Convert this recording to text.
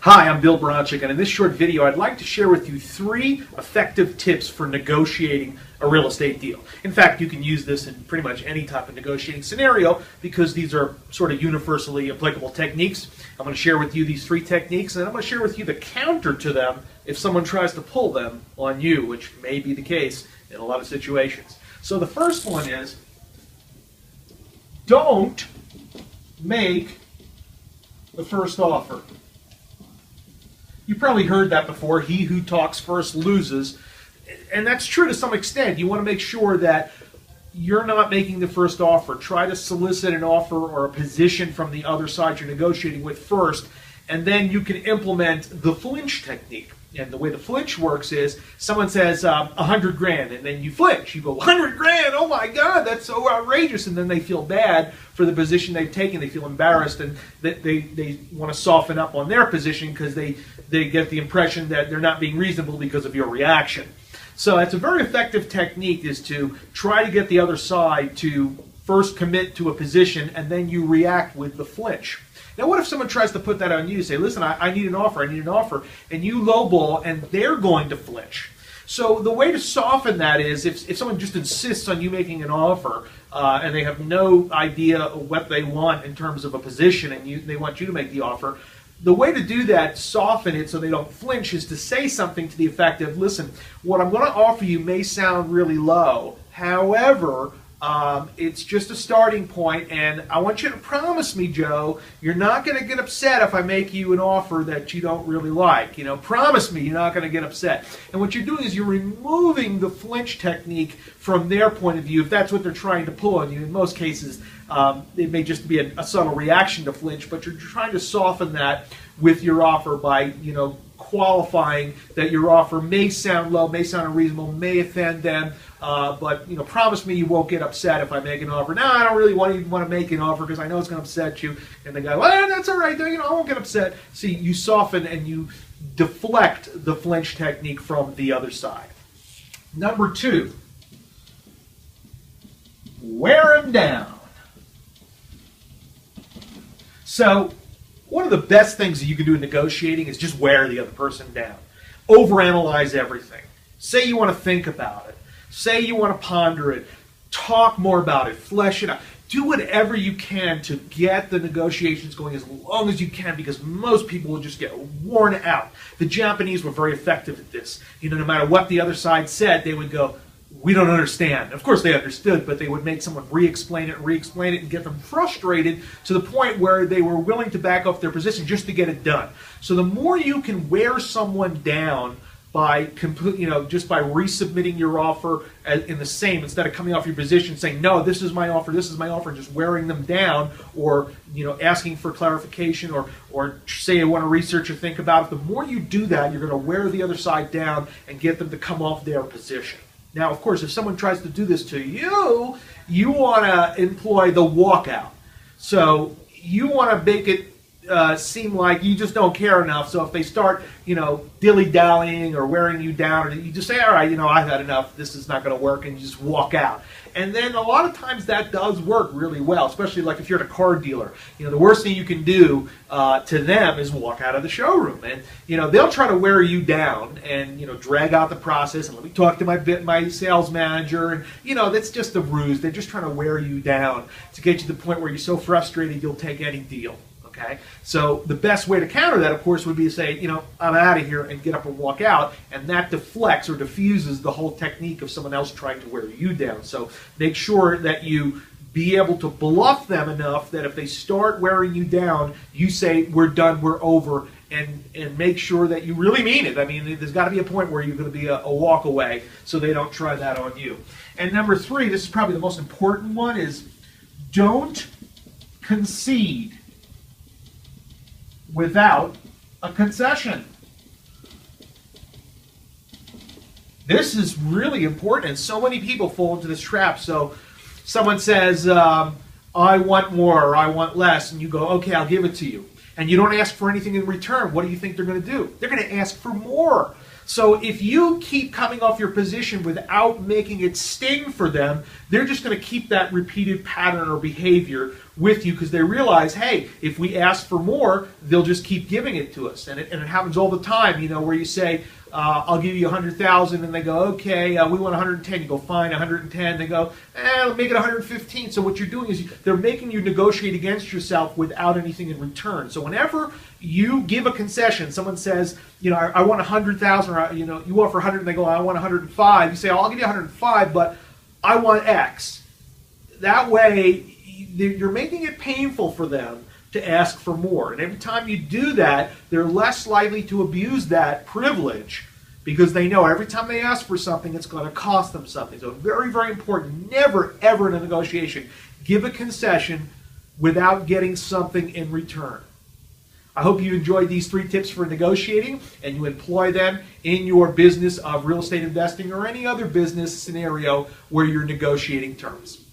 Hi, I'm Bill Bronchick, and in this short video I'd like to share with you 3 effective tips for negotiating a real estate deal. In fact, you can use this in pretty much any type of negotiating scenario because these are sort of universally applicable techniques. I'm going to share with you these 3 techniques, and I'm going to share with you the counter to them if someone tries to pull them on you, which may be the case in a lot of situations. So the first one is, don't make the first offer. You probably heard that before, he who talks first loses. And that's true to some extent. You want to make sure that you're not making the first offer. Try to solicit an offer or a position from the other side you're negotiating with first, and then you can implement the flinch technique. And the way the flinch works is someone says 100 grand, and then you flinch. You go, 100 grand, oh my God, that's so outrageous. And then they feel bad for the position they've taken. They feel embarrassed, and they want to soften up on their position because they get the impression that they're not being reasonable because of your reaction. So that's a very effective technique, is to try to get the other side to first commit to a position, and then you react with the flinch. Now, what if someone tries to put that on you? Say, listen, I need an offer, and you lowball, and they're going to flinch. So the way to soften that is, if someone just insists on you making an offer, and they have no idea what they want in terms of a position, and they want you to make the offer, the way to do that, soften it so they don't flinch, is to say something to the effect of, listen, what I'm going to offer you may sound really low. However, it's just a starting point, and I want you to promise me, Joe, you're not going to get upset if I make you an offer that you don't really like. You know, promise me you're not going to get upset. And what you're doing is you're removing the flinch technique from their point of view, if that's what they're trying to pull on you. In most cases, it may just be a subtle reaction to flinch, but you're trying to soften that with your offer by, qualifying that your offer may sound low, may sound unreasonable, may offend them, but promise me you won't get upset if I make an offer. No, I don't really want to make an offer because I know it's going to upset you. And the guy, well, that's all right, I won't get upset. See, you soften and you deflect the flinch technique from the other side. Number 2, wear him down. So, one of the best things that you can do in negotiating is just wear the other person down. Overanalyze everything. Say you want to think about it. Say you want to ponder it. Talk more about it. Flesh it out. Do whatever you can to get the negotiations going as long as you can, because most people will just get worn out. The Japanese were very effective at this. No matter what the other side said, they would go, we don't understand. Of course they understood, but they would make someone re-explain it and get them frustrated to the point where they were willing to back off their position just to get it done. So the more you can wear someone down by just by resubmitting your offer in the same, instead of coming off your position saying, no, this is my offer, and just wearing them down, or asking for clarification, or say you want to research or think about it, the more you do that, you're going to wear the other side down and get them to come off their position. Now, of course, if someone tries to do this to you, you want to employ the walkout. So you want to make it seem like you just don't care enough. So if they start, dilly-dallying or wearing you down, or you just say, all right, I've had enough, this is not going to work, and you just walk out. And then a lot of times that does work really well, especially like if you're at a car dealer. The worst thing you can do to them is walk out of the showroom. And, they'll try to wear you down and, drag out the process and let me talk to my sales manager. And, that's just a ruse. They're just trying to wear you down to get you to the point where you're so frustrated you'll take any deal. Okay? So the best way to counter that, of course, would be to say, I'm out of here, and get up and walk out, and that deflects or diffuses the whole technique of someone else trying to wear you down. So make sure that you be able to bluff them enough that if they start wearing you down, you say, we're done, we're over, and make sure that you really mean it. I mean, there's got to be a point where you're going to be a walk away so they don't try that on you. And number 3, this is probably the most important one, is don't concede without a concession. This is really important, and so many people fall into this trap. So someone says, I want more, or I want less, and you go, okay, I'll give it to you. And you don't ask for anything in return. What do you think they're going to do? They're going to ask for more. So if you keep coming off your position without making it sting for them, they're just going to keep that repeated pattern or behavior with you because they realize, hey, if we ask for more, they'll just keep giving it to us. And it happens all the time, where you say, I'll give you 100,000, and they go, okay, we want 110. You go, fine, 110. They go, make it 115. So what you're doing is they're making you negotiate against yourself without anything in return. So whenever you give a concession, someone says, I want 100,000, or you offer 100, and they go, I want 105. You say, I'll give you 105, but I want X. That way, you're making it painful for them to ask for more. And every time you do that, they're less likely to abuse that privilege because they know every time they ask for something, it's going to cost them something. So very, very important, never, ever in a negotiation, give a concession without getting something in return. I hope you enjoyed these 3 tips for negotiating and you employ them in your business of real estate investing or any other business scenario where you're negotiating terms.